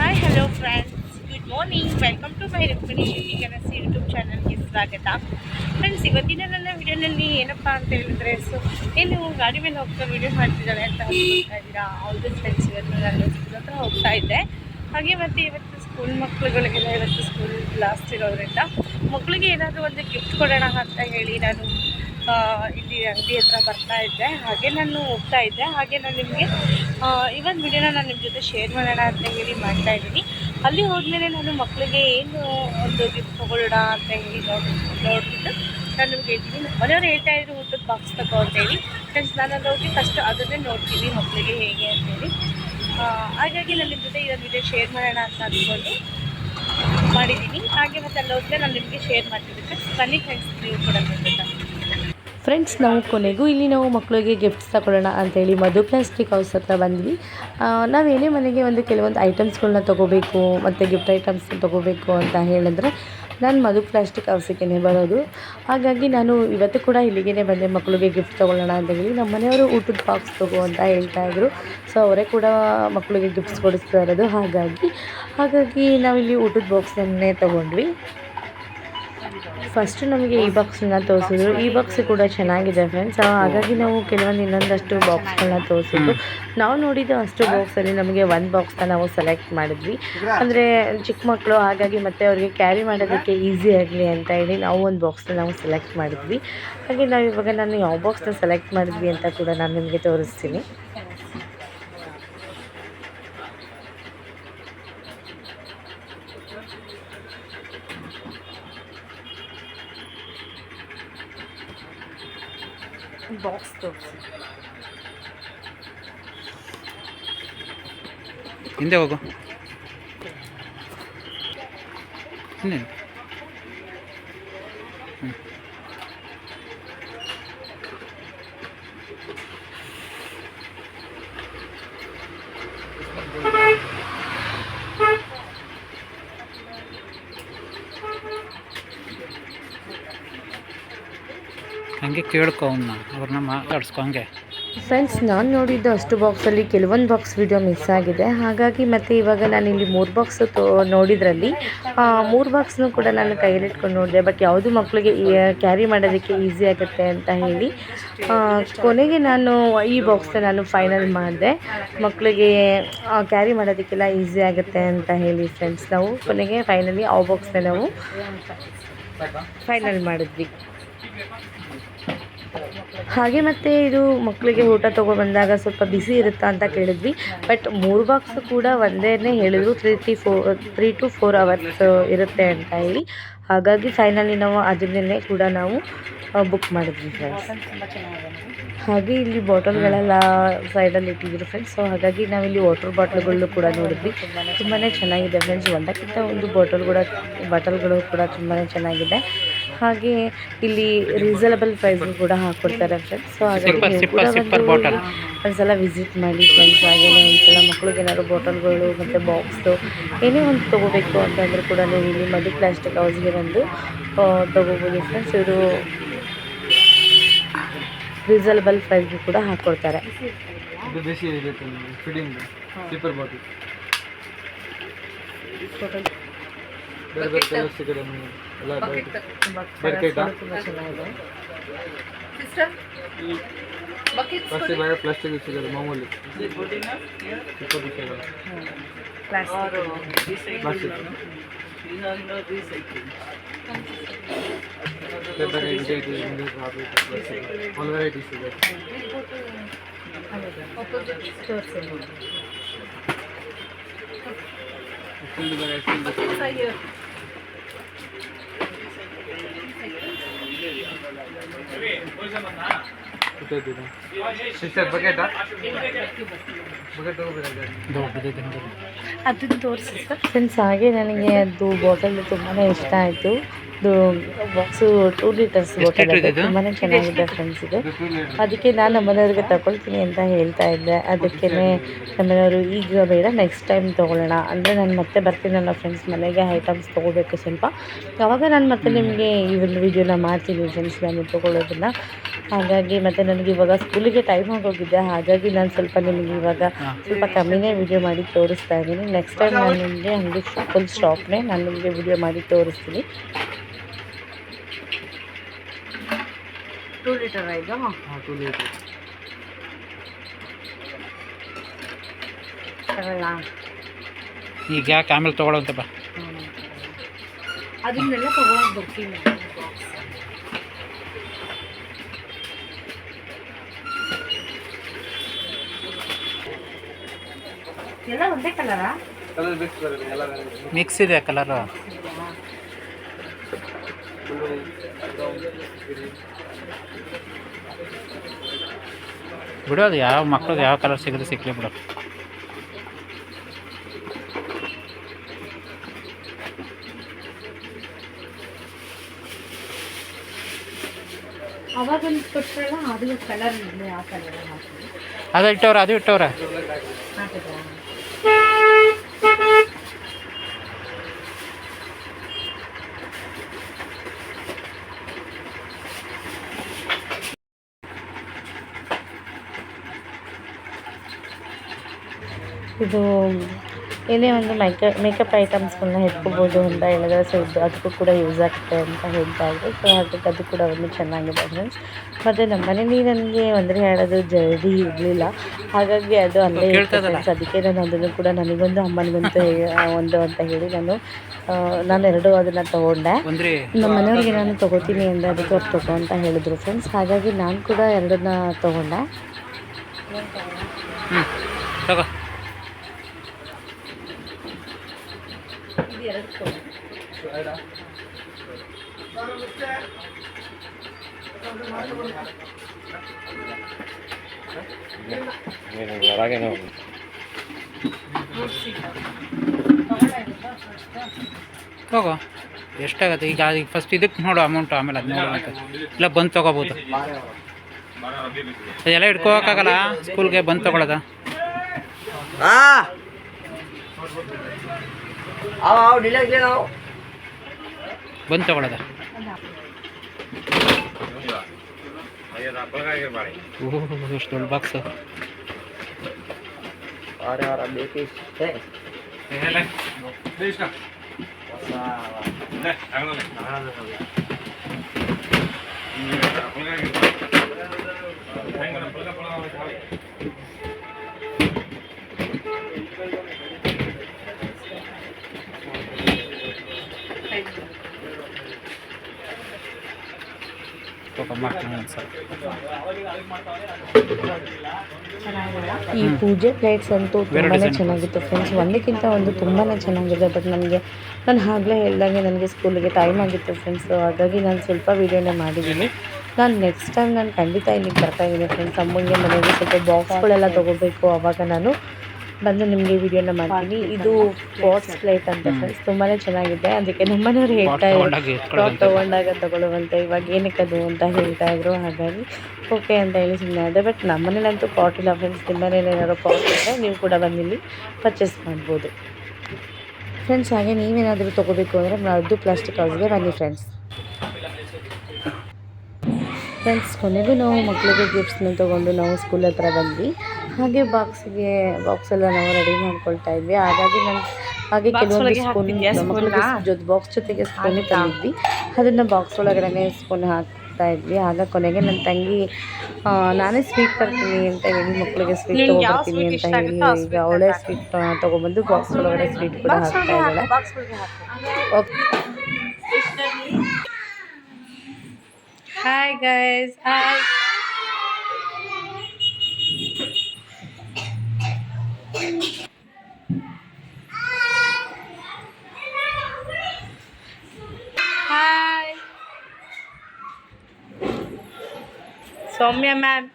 Hi hello friends, good morning. Welcome to my Rukmini Shetty Kanasu YouTube ಚಾನಲ್ಗೆ ಸ್ವಾಗತ. Friends, ಇವತ್ತಿನ ನನ್ನ ವಿಡಿಯೋನಲ್ಲಿ ಏನಪ್ಪ ಅಂತ ಹೇಳಿದ್ರೆ, ಏನು ಗಾಡಿ ಮೇಲೆ ಹೋಗ್ತಾ ವಿಡಿಯೋ ಮಾಡ್ತಿದ್ದಾಳೆ ಅಂತ ಅನ್ಕೊಳ್ತಾ ಇದ್ದೀರಾ? ಹೌದು ಫ್ರೆಂಡ್ಸ್, ಇವತ್ತು ನಾನು ಸ್ಕೂಲ್ ಹತ್ರ ಹೋಗ್ತಾ ಇದ್ದೆ. ಹಾಗೆ ಮತ್ತು ಇವತ್ತು ಸ್ಕೂಲ್ ಮಕ್ಕಳುಗಳಿಗೆಲ್ಲ ಇವತ್ತು ಸ್ಕೂಲ್ ಲಾಸ್ಟ್ ಇರೋದ್ರಿಂದ ಮಕ್ಕಳಿಗೆ ಏನಾದರೂ ಒಂದು ಗಿಫ್ಟ್ ಕೊಡೋಣ ಅಂತ ಹೇಳಿ ನಾನು ಇಲ್ಲಿ ಅಂಗಡಿ ಹತ್ರ ಬರ್ತಾ ಇದ್ದೆ. ಹಾಗೆ ನಾನು ಹೋಗ್ತಾ ಇದ್ದೆ. ಹಾಗೆ ನಾನು ನಿಮಗೆ ಇವತ್ತು ವಿಡಿಯೋನ ನಾನು ನಿಮ್ಮ ಜೊತೆ ಶೇರ್ ಮಾಡೋಣ ಅಂತ ಹೇಳಿ ಮಾಡ್ತಾ ಇದ್ದೀನಿ. ಅಲ್ಲಿ ಹೋದ್ಮೇಲೆ ನಾನು ಮಕ್ಕಳಿಗೆ ಏನು ಒಂದು ಗಿಫ್ಟ್ ತೊಗೊಳ್ಳೋಣ ಅಂತ ಹೇಳಿ ನೋಡ್ಬಿಟ್ಟು ನಾನು ನಿಮ್ಗೆ ಹೇಳ್ತೀನಿ. ಮನೆಯವ್ರು ಹೇಳ್ತಾ ಇದ್ರು ಊಟದ ಬಾಕ್ಸ್ ತಗೋ ಅಂತೇಳಿ. ಫ್ರೆಂಡ್ಸ್, ನಾನು ಅಲ್ಲಿ ಹೋಗಿ ಫಸ್ಟ್ ಅದನ್ನೇ ನೋಡ್ತೀನಿ ಮಕ್ಕಳಿಗೆ ಹೇಗೆ ಅಂತೇಳಿ. ಹಾಗಾಗಿ ನಾನು ನಿಮ್ಮ ಜೊತೆ ಇದನ್ನು ವಿಡಿಯೋ ಶೇರ್ ಮಾಡೋಣ ಅಂತ ಅಂದ್ಕೊಂಡು ಮಾಡಿದ್ದೀನಿ. ಹಾಗೆ ಮತ್ತು ಅಲ್ಲಿ ಹೋದ್ಮೇಲೆ ನಾನು ನಿಮಗೆ ಶೇರ್ ಮಾಡ್ತೀನಿ. ಫ್ರೆಂಡ್ಸ್, ಬನ್ನಿ ಫ್ರೆಂಡ್ಸ್, ನೀವು ಕೂಡ ನೋಡ್ಬೇಕು. ಫ್ರೆಂಡ್ಸ್, ನಾವು ಕೊನೆಗೂ ಇಲ್ಲಿ ನಾವು ಮಕ್ಕಳಿಗೆ ಗಿಫ್ಟ್ಸ್ ತಗೊಳ್ಳೋಣ ಅಂತೇಳಿ ಮಧು ಪ್ಲಾಸ್ಟಿಕ್ ಹೌಸ್ ಹತ್ರ ಬಂದ್ವಿ. ನಾವೇನೇ ಮನೆಗೆ ಒಂದು ಕೆಲವೊಂದು ಐಟಮ್ಸ್ಗಳನ್ನ ತೊಗೋಬೇಕು ಮತ್ತು ಗಿಫ್ಟ್ ಐಟಮ್ಸ್ನ ತೊಗೋಬೇಕು ಅಂತ ಹೇಳಿದ್ರೆ ನಾನು ಮಧು ಪ್ಲಾಸ್ಟಿಕ್ ಹೌಸಿಗೆ ಬರೋದು. ಹಾಗಾಗಿ ನಾನು ಇವತ್ತು ಕೂಡ ಇಲ್ಲಿಗೆ ಬಂದೆ ಮಕ್ಕಳಿಗೆ ಗಿಫ್ಟ್ ತೊಗೊಳ್ಳೋಣ ಅಂತ ಹೇಳಿ. ನಮ್ಮ ಮನೆಯವರು ಊಟದ ಬಾಕ್ಸ್ ತೊಗೋ ಅಂತ ಹೇಳ್ತಾಯಿದ್ರು. ಸೊ ಅವರೇ ಕೂಡ ಮಕ್ಕಳಿಗೆ ಗಿಫ್ಟ್ಸ್ ಕೊಡಿಸ್ತಾ ಇರೋದು. ಹಾಗಾಗಿ ನಾವಿಲ್ಲಿ ಊಟದ ಬಾಕ್ಸನ್ನೇ ತೊಗೊಂಡ್ವಿ. ಫಸ್ಟು ನಮಗೆ ಈ ಬಾಕ್ಸನ್ನ ತೋರಿಸಿದ್ರು. ಈ ಬಾಕ್ಸ್ ಕೂಡ ಚೆನ್ನಾಗಿದೆ ಫ್ರೆಂಡ್ಸ್. ಹಾಗಾಗಿ ನಾವು ಇನ್ನೊಂದಷ್ಟು ಬಾಕ್ಸ್ಗಳನ್ನ ತೋರಿಸಿದ್ರು. ನಾವು ನೋಡಿದ್ದು ಅಷ್ಟು ಬಾಕ್ಸಲ್ಲಿ ನಮಗೆ ಒಂದು ಬಾಕ್ಸ್ನ ನಾವು ಸೆಲೆಕ್ಟ್ ಮಾಡಿದ್ವಿ. ಅಂದರೆ ಚಿಕ್ಕ ಮಕ್ಕಳು, ಹಾಗಾಗಿ ಮತ್ತು ಅವ್ರಿಗೆ ಕ್ಯಾರಿ ಮಾಡೋದಕ್ಕೆ ಈಸಿ ಆಗಲಿ ಅಂತ ಹೇಳಿ ನಾವು ಒಂದು ಬಾಕ್ಸ್ನ ನಾವು ಸೆಲೆಕ್ಟ್ ಮಾಡಿದ್ವಿ. ಹಾಗೆ ನಾನು ಯಾವ ಬಾಕ್ಸ್ನ ಸೆಲೆಕ್ಟ್ ಮಾಡಿದ್ವಿ ಅಂತ ಕೂಡ ನಾನು ನಿಮಗೆ ತೋರಿಸ್ತೀನಿ. ಬಾಕ್ಸ್ ತೋರಿಸಿ, ಹಿಂದೆ ಹೋಗು. ಹಿಂದೆ ಹಂಗೆ ಕೇಳ್ಕೊ, ಅವ್ರನ್ನ ಮಾತಾಡ್ಸ್ಕೊ ಹಂಗೆ. ಫ್ರೆಂಡ್ಸ್, ನಾನು ನೋಡಿದ್ದು ಅಷ್ಟು ಬಾಕ್ಸಲ್ಲಿ ಕೆಲವೊಂದು ಬಾಕ್ಸ್ ವಿಡಿಯೋ ಮಿಸ್ ಆಗಿದೆ. ಹಾಗಾಗಿ ಮತ್ತು ಇವಾಗ ನಾನು ಇಲ್ಲಿ 3 ಬಾಕ್ಸ್ ನೋಡಿದ್ರಲ್ಲಿ 3 ಬಾಕ್ಸ್ನೂ ಕೂಡ ನಾನು ಕೈಯಲ್ಲಿಟ್ಕೊಂಡು ನೋಡಿದೆ. ಬಟ್ ಯಾವುದು ಮಕ್ಕಳಿಗೆ ಕ್ಯಾರಿ ಮಾಡೋದಕ್ಕೆ ಈಸಿ ಆಗುತ್ತೆ ಅಂತ ಹೇಳಿ ಕೊನೆಗೆ ನಾನು ಈ ಬಾಕ್ಸ್ನ ನಾನು ಫೈನಲ್ ಮಾಡಿದೆ. ಮಕ್ಕಳಿಗೆ ಕ್ಯಾರಿ ಮಾಡೋದಕ್ಕೆಲ್ಲ ಈಸಿ ಆಗುತ್ತೆ ಅಂತ ಹೇಳಿ ಫ್ರೆಂಡ್ಸ್, ನಾವು ಕೊನೆಗೆ ಫೈನಲಿ ಆ ಬಾಕ್ಸ್ನ ನಾವು ಫೈನಲ್ ಮಾಡಿದ್ವಿ. ಹಾಗೆ ಮತ್ತು ಇದು ಮಕ್ಕಳಿಗೆ ಊಟ ತೊಗೊಬಂದಾಗ ಸ್ವಲ್ಪ ಬಿಸಿ ಇರುತ್ತಾ ಅಂತ ಕೇಳಿದ್ವಿ. ಬಟ್ 3 ಬಾಕ್ಸ್ ಕೂಡ ಒಂದೇ ಹೇಳಿದ್ರು, 3 to 4 ಅವರ್ಸ್ ಇರುತ್ತೆ ಅಂತ ಹೇಳಿ. ಹಾಗಾಗಿ ಫೈನಲಿ ನಾವು ಅದನ್ನೇ ಕೂಡ ನಾವು ಬುಕ್ ಮಾಡಿದ್ವಿ ಫ್ರೆಂಡ್ಸ್. ಹಾಗೆ ಇಲ್ಲಿ ಬಾಟಲ್ಗಳೆಲ್ಲ ಸೈಡಲ್ಲಿ ಇಟ್ಟಿದ್ರು ಫ್ರೆಂಡ್ಸ್. ಸೊ ಹಾಗಾಗಿ ನಾವಿಲ್ಲಿ ವಾಟರ್ ಬಾಟ್ಲ್ಗಳು ಕೂಡ ನೋಡಿದ್ವಿ. ತುಂಬಾ ಚೆನ್ನಾಗಿದೆ ಫ್ರೆಂಡ್ಸ್. ಒಂದಕ್ಕಿಂತ ಒಂದು ಬಾಟಲ್ಗಳು ಕೂಡ ತುಂಬಾ ಚೆನ್ನಾಗಿದೆ. ಹಾಗೆ ಇಲ್ಲಿ ರೀಸನಬಲ್ ಪ್ರೈಸ್ಗೂ ಕೂಡ ಹಾಕ್ಕೊಡ್ತಾರೆ ಫ್ರೆಂಡ್ಸ್. ಸೊ ಹಾಗಾಗಿ ನೀವು ಕೂಡ ಒಂದ್ಸಲ ವಿಸಿಟ್ ಮಾಡಿ ಫ್ರೆಂಡ್ಸ್. ಹಾಗೆ ಒಂದ್ಸಲ ಮಕ್ಳಿಗೆ ಏನಾದ್ರು ಬಾಟಲ್ಗಳು ಮತ್ತು ಬಾಕ್ಸು ಏನೇ ಒಂದು ತೊಗೋಬೇಕು ಅಂತಂದರೆ ಕೂಡ ನೀವು ಇಲ್ಲಿ ಮಧು ಪ್ಲಾಸ್ಟಿಕ್ ಹೌಸ್ಗೆ ಬಂದು ತೊಗೋಬೋದು ಫ್ರೆಂಡ್ಸ್. ಇವರು ರೀಸನಬಲ್ ಪ್ರೈಸ್ಗೂ ಕೂಡ ಹಾಕ್ಕೊಡ್ತಾರೆ. ಪ್ಲಾಸ್ಟಿಕ್ ಸಿಗೋದು ಮಾಮೂಲಿ ಅದನ್ನು ತೋರಿಸಿ ಫ್ರೆಂಡ್ಸ್. ಹಾಗೆ ನನಗೆ ಅದು ಬಾಟಲ್ ತುಂಬಾ ಇಷ್ಟ ಆಯಿತು. ಇದು ಬಾಕ್ಸು 2 ಲೀಟರ್ಸ್ ಬಾಟಲ್ ಇದೆ. ತುಂಬಾ ಚೆನ್ನಾಗಿದೆ ಫ್ರೆಂಡ್ಸ್ ಇದು. ಅದಕ್ಕೆ ನಾನು ನಮ್ಮನೆಯವ್ರಿಗೆ ತಗೊಳ್ತೀನಿ ಅಂತ ಹೇಳ್ತಾ ಇದ್ದೆ. ಅದಕ್ಕೇ ನಮ್ಮನೆಯವರು ಈಗ ಬೇಡ, ನೆಕ್ಸ್ಟ್ ಟೈಮ್ ತೊಗೊಳ್ಳೋಣ. ಅಂದರೆ ನಾನು ಮತ್ತೆ ಬರ್ತೀನಲ್ಲ ಫ್ರೆಂಡ್ಸ್, ಮನೆಗೆ ಐಟಮ್ಸ್ ತೊಗೋಬೇಕು ಸ್ವಲ್ಪ. ಆವಾಗ ನಾನು ಮತ್ತೆ ನಿಮಗೆ ಈ ಒಂದು ವಿಡಿಯೋನ ಮಾಡ್ತೀನಿ ಫ್ರೆಂಡ್ಸ್, ನಾನು ತೊಗೊಳ್ಳೋದನ್ನು. ಹಾಗಾಗಿ ಮತ್ತು ನನಗೆ ಇವಾಗ ಸ್ಕೂಲಿಗೆ ಟೈಮ್ ಆಗೋಗಿದೆ, ಹಾಗಾಗಿ ನಾನು ಸ್ವಲ್ಪ ನಿಮಗೆ ಇವಾಗ ಸ್ವಲ್ಪ ಕಮ್ಮಿನೇ ವಿಡಿಯೋ ಮಾಡಿ ತೋರಿಸ್ತಾ ಇದ್ದೀನಿ. ನೆಕ್ಸ್ಟ್ ಟೈಮ್ ನಾನು ನಿಮಗೆ ಹಂಗೆ ಫುಲ್ ಸ್ಟಾಪ್ನೇ ನಾನು ನಿಮಗೆ ವಿಡಿಯೋ ಮಾಡಿ ತೋರಿಸ್ತೀನಿ. 2 ಲೀಟರ್ ಇದು? ಹಾಂ 2 ಲೀಟರ್. ಈಗ ಯಾಕೆ ಆಮೇಲೆ ತೊಗೊಳ್ಳೋಂತಪ್ಪ, ಅದನ್ನೆಲ್ಲ ತೊಗೊಳಕ್ಕೆ ಬರ್ತೀನಿ. ಎಲ್ಲ ಒಂದೇ ಕಲರಾ? ಮಿಕ್ಸ್ ಇದೆ ಕಲರು. ಬಿಡೋದು ಯಾವ ಮಕ್ಳಿಗೆ ಯಾವ ಕಲರ್ ಸಿಗುತ್ತೆ ಸಿಕ್ಕಲಿ ಬಿಡು. ಅವಾಗ ಕೊಟ್ಟರಲ್ಲ ಅದು ಕಲರ್ ಇದೆ, ಆ ಕಲರ್ ಅದು ಇಟ್ಟವ್ರೆ, ಅದು ಇಟ್ಟವ್ರೆ. ಇದು ಏನೇ ಒಂದು ಮೇಕಪ್ ಐಟಮ್ಸ್ಗಳನ್ನ ಇಟ್ಕೋಬೋದು ಅಂತ ಹೇಳಿದ್ರೆ, ಸೊ ಇದು ಅದಕ್ಕೂ ಕೂಡ ಯೂಸ್ ಆಗುತ್ತೆ ಅಂತ ಹೇಳ್ತಾ ಇದ್ದರು. ಸೊ ಹಾಗಾಗಿ ಅದು ಕೂಡ ಒಂದು ಚೆನ್ನಾಗಿದೆ ಫ್ರೆಂಡ್ಸ್. ಮತ್ತು ನಮ್ಮ ಮನೇಲಿ ನನಗೆ ಅಂದರೆ ಹೇಳೋದು ಜಲ್ದಿ ಇರಲಿಲ್ಲ, ಹಾಗಾಗಿ ಅದು ಅಲ್ಲೇ ಇತ್ತು ಫ್ರೆಂಡ್ಸ್. ಅದಕ್ಕೆ ನಾನು ಅದನ್ನು ಕೂಡ ನನಗೊಂದು ಅಮ್ಮನಿಗಂತೂ ಒಂದು ಅಂತ ಹೇಳಿ ನಾನು ಎರಡು ಅದನ್ನು ತೊಗೊಂಡೆ. ನಮ್ಮ ಮನೆಯವ್ರಿಗೆ ನಾನು ತೊಗೋತೀನಿ ಅಂದರೆ ಅದಕ್ಕೆ ಅವ್ರು ತೊಗೋ ಅಂತ ಹೇಳಿದ್ರು ಫ್ರೆಂಡ್ಸ್. ಹಾಗಾಗಿ ನಾನು ಕೂಡ ಎರಡನ್ನ ತೊಗೊಂಡೆ. ತಗೋ. ತಗೋ ಎಷ್ಟಾಗತ್ತೆ ಈಗ ಫಸ್ಟ್ ಇದಕ್ಕೆ ನೋಡು ಅಮೌಂಟು, ಆಮೇಲೆ ಅದು ನೋಡುವಂತೆ ಇಲ್ಲ ಬಂದು ತೊಗೋಬೋದು. ಅದೆಲ್ಲ ಇಟ್ಕೋಕ್ಕಾಗಲ್ಲ ಸ್ಕೂಲ್ಗೆ ಬಂದು ತೊಗೊಳೋದ. ಬಂದು ತೊಗೊಳೋದ. ಎಷ್ಟು ದೊಡ್ಡ ಬಾಕ್ಸು. ಈ ಪೂಜೆ ಪ್ಲೇಟ್ಸ್ ಅಂತೂ ತುಂಬಾ ಚೆನ್ನಾಗಿತ್ತು ಫ್ರೆಂಡ್ಸ್. ಒಂದಕ್ಕಿಂತ ಒಂದು ತುಂಬಾ ಚೆನ್ನಾಗಿದೆ. ಬಟ್ ನಾನು ಆಗಲೇ ಹೇಳ್ದಂಗೆ ನನಗೆ ಸ್ಕೂಲಿಗೆ ಟೈಮ್ ಆಗಿತ್ತು ಫ್ರೆಂಡ್ಸ್. ಹಾಗಾಗಿ ನಾನು ಸ್ವಲ್ಪ ವೀಡಿಯೋನೇ ಮಾಡಿದ್ದೀನಿ. ನಾನು ನೆಕ್ಸ್ಟ್ ಟೈಮ್ ನಾನು ಖಂಡಿತ ಇಲ್ಲಿಗೆ ಬರ್ತಾಯಿದ್ದೀನಿ ಫ್ರೆಂಡ್ಸ್. ಅಮ್ಮಂಗೆ ಮನೆಗೆ ಸ್ವಲ್ಪ ಬಾಕ್ಸ್ಗಳೆಲ್ಲ ತೊಗೋಬೇಕು, ಆವಾಗ ನಾನು ಬಂದು ನಿಮಗೆ ವಿಡಿಯೋನ ಮಾಡ್ತೀನಿ. ಇದು ಪಾಟ್ಸ್ ಪ್ಲೇಟ್ ಅಂತ ಫ್ರೆಂಡ್ಸ್, ತುಂಬಾ ಚೆನ್ನಾಗಿದೆ. ಅದಕ್ಕೆ ನಮ್ಮನೆಯವ್ರು ಹೇಳ್ತಾ ಇದ್ರು ತೊಗೊಂಡಾಗ ತೊಗೊಳ್ಳುವಂತೆ, ಇವಾಗ ಏನಕ್ಕೆ ಅದು ಅಂತ ಹೇಳ್ತಾ ಇದ್ರು. ಹಾಗಾಗಿ ಓಕೆ ಅಂತ ಹೇಳಿ ಸುಮ್ಮನೆ ಅದೇ. ಬಟ್ ನಮ್ಮನೇಲಂತೂ ಪಾಟ್ ಇಲ್ಲ ಫ್ರೆಂಡ್ಸ್. ನಿಮ್ಮ ಮನೇಲಿ ಏನಾದ್ರು ಪಾಟ್ ಇದ್ದರೆ ನೀವು ಕೂಡ ಬಂದು ಇಲ್ಲಿ ಪರ್ಚೇಸ್ ಮಾಡ್ಬೋದು ಫ್ರೆಂಡ್ಸ್. ಹಾಗೆ ನೀವೇನಾದರೂ ತೊಗೋಬೇಕು ಅಂದರೆ ಅದು ಪ್ಲಾಸ್ಟಿಕ್ ಹೌಸ್ಗೆ ಬನ್ನಿ ಫ್ರೆಂಡ್ಸ್. ಕೊನೆಗೂ ನಾವು ಮಕ್ಕಳಿಗೆ ಗಿಫ್ಟ್ಸ್ನ ತೊಗೊಂಡು ನಾವು ಸ್ಕೂಲ್ ಹತ್ರ ಬಂದ್ವಿ. ಹಾಗೆ ಬಾಕ್ಸೆಲ್ಲ ನಾವು ರೆಡಿ ಮಾಡ್ಕೊಳ್ತಾ ಇದ್ವಿ. ಹಾಗಾಗಿ ನಾನು ಹಾಗೆ ಕೆಲವೊಂದು ಸ್ಪೂನ್ ಮಕ್ಕಳಿಗೆ ಬಾಕ್ಸ್ ಜೊತೆಗೆ ಸ್ಪೂನೇ ತಂದಿದ್ವಿ. ಅದನ್ನು ಬಾಕ್ಸ್ ಒಳಗಡೆ ಸ್ಪೂನ್ ಹಾಕ್ತಾ ಇದ್ವಿ. ಆಗ ಕೊನೆಗೆ ನನ್ನ ತಂಗಿ ನಾನೇ ಸ್ವೀಟ್ ತರ್ತೀನಿ ಅಂತ ಹೇಳಿ ಮಕ್ಕಳಿಗೆ ಸ್ವೀಟ್ ತೊಗೊಬರ್ತೀನಿ ಅಂತ ಹೇಳಿ ಈಗ ಅವಳೇ ಸ್ವೀಟ್ ತೊಗೊಬಂದು ಬಾಕ್ಸ್ ಒಳಗಡೆ ಸ್ವೀಟ್ ಕೂಡ ಹಾಕ್ತಾ ಇದ್ದಾಳೆ. Okay, hi guys. Hi. Hi Soumya ma'am.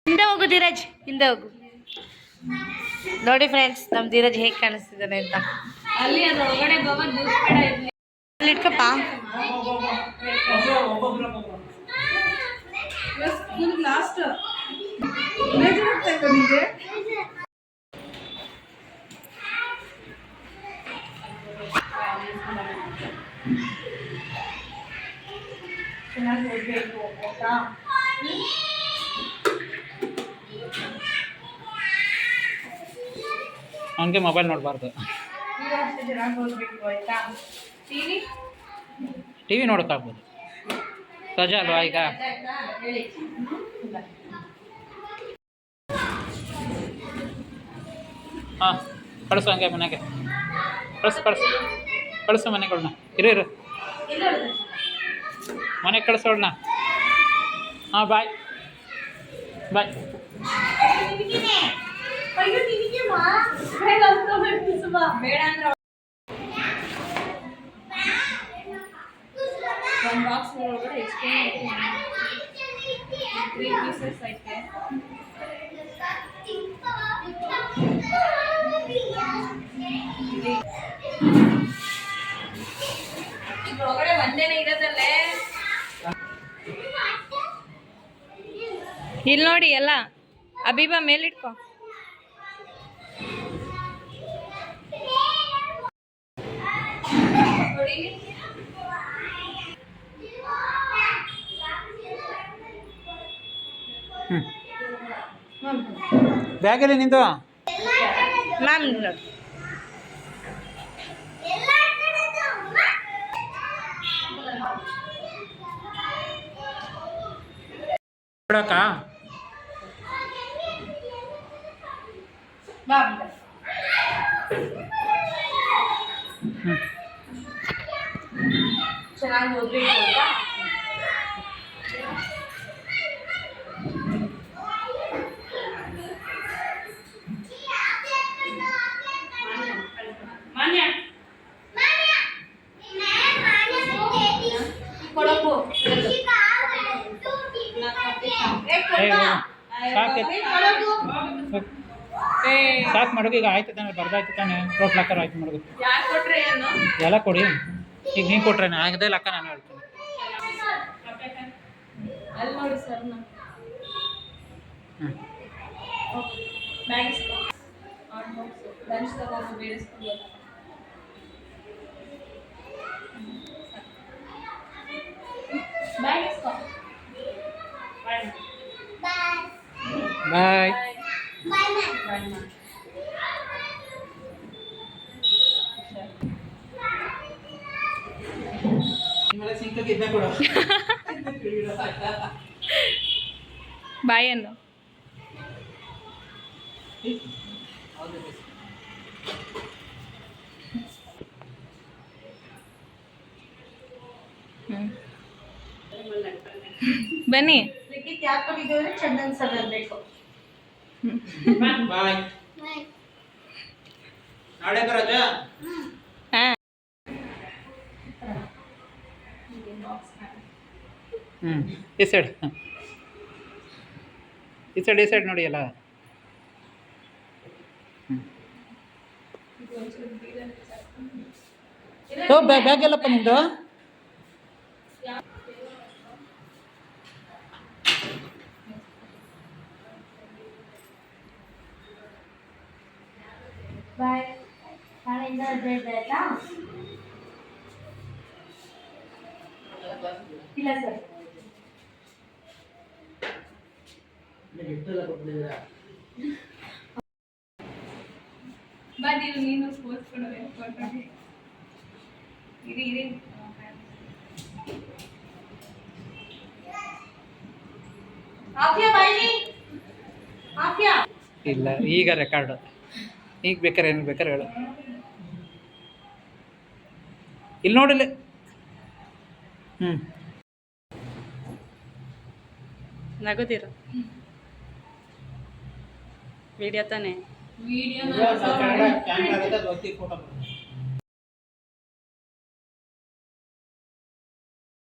ಹಿಂದೆ ಹೋಗು ಧೀರಜ್, ಹಿಂದೆ ಹೋಗು. ನೋಡಿ ಫ್ರೆಂಡ್ಸ್, ನಮ್ಮ ಧೀರಜ್ ಹೇಗೆ ಕಾಣಿಸ್ತಿದ್ದಾನೆ ಅಂತ. ಅಲ್ಲಿ ಇಟ್ಕಪ್ಪ. ಚೆನ್ನಾಗಿ ಓದಬೇಕು ಆಯ್ತಾ. ಅವನಿಗೆ ಮೊಬೈಲ್ ನೋಡಬಾರ್ದು. ನೀವು ಅಷ್ಟೇ ಚೆನ್ನಾಗಿ ಓದಬೇಕು ಆಯ್ತಾ. ಟಿ ವಿ ನೋಡೋಕ್ಕಾಗ್ಬೋದು, ರಜಾ ಅಲ್ವಾ ಈಗ. ಹೇಳಿ. ಹಾಂ, ಕಳಿಸು ಹಂಗೆ ಮನೆಗೆ. ಕಳಿಸು ಮನೆಗಳನ್ನ. ಇರು ಮನೆಗೆ ಕಳಿಸೋಳನ್ನ. ಹಾಂ, ಬಾಯ್. ಬೇಡ ಅಂದ್ರೆ ಒಂದು ಬಾಕ್ಸ್ ಒಳಗಡೆ ಎಷ್ಟು 3 ಪೀಸಸ್ ಐತೆ. ಒಳಗಡೆ ಒಂದೇನೆ ಇರೋದಲ್ಲೇ. ಇಲ್ಲಿ ನೋಡಿ ಎಲ್ಲ. ಅಬಿಬಾ ಮೇಲಿಟ್ಕೊ. ಬ್ಯಾಗಲ್ಲಿ ನಿಂದು ಮ್ಯಾಮ್ ನೋಡಿ. ನೋಡಕ್ಕ. ಚೆನ್ನಾಗಿ ಓದ್ಬೇಕು ಅಂತ. ಸಾಕು ಮಾಡೋದು. ಈಗ ಆಯ್ತು ತಾನೆ, ಬರ್ದಾಯ್ತು ತಾನೆ. ರೋಟ್ ಲಾಕರ್ ಆಯ್ತು ಮಾಡೋದು. ಯಾರು ಕೊಟ್ರೆ ಏನು ಎಲ್ಲ ಕೊಡಿ. ಈಗ ನೀನು ಕೊಟ್ರೆ ಆಗದೆ ಲೆಕ್ಕ ನಾನು ಹೇಳ್ತೀನಿ. ಅಲ್ಲಿ ನೋಡಿ ಸರ್. ಬ್ಯಾಗ್ ಇಸ್ಕೊ. ಲಂಚ್ ತಗೊಂಡು ಬೇರೆ ಸ್ಕೂಲ್. ಬ್ಯಾಗ್ ಇಸ್ಕೊ. ಬಾಯ್. ಬಾಯ್ ಅನ್ನು. ಬನ್ನಿ. ಚಂದನ್ ಸರ್ ಬೇಕು. ಬಾಯ್. ನಾಳೆ ಬರೋದಾ? ಈ ಸೈಡ್ ನೋಡಿ ಎಲ್ಲ. ಬ್ಯಾಗ್ ಎಲ್ಲಪ್ಪ ನಿಂದು? ಬಾಯ್. ನಾಳೆಯಿಂದ ರಜೆ ಇದೆ ಆಯ್ತಾ? ಇಲ್ಲ ಸರ್. ಬನ್ನಿ ನೀನು ಸ್ಪೋರ್ಟ್ಸ್ ಕೊಡಬೇಕು. ಇರಿ ಇಲ್ಲ, ಈಗ ರೆಕಾರ್ಡ್. ಈಗ ಬೇಕಾರೆ ಏನು ಬೇಕಾರೆ ಹೇಳು. ಇಲ್ಲಿ ನೋಡಿಲ್ಲ. ನಗೋದಿರು. ವಿಡಿಯೋ ತಾನೆ. ಫೋಟೋ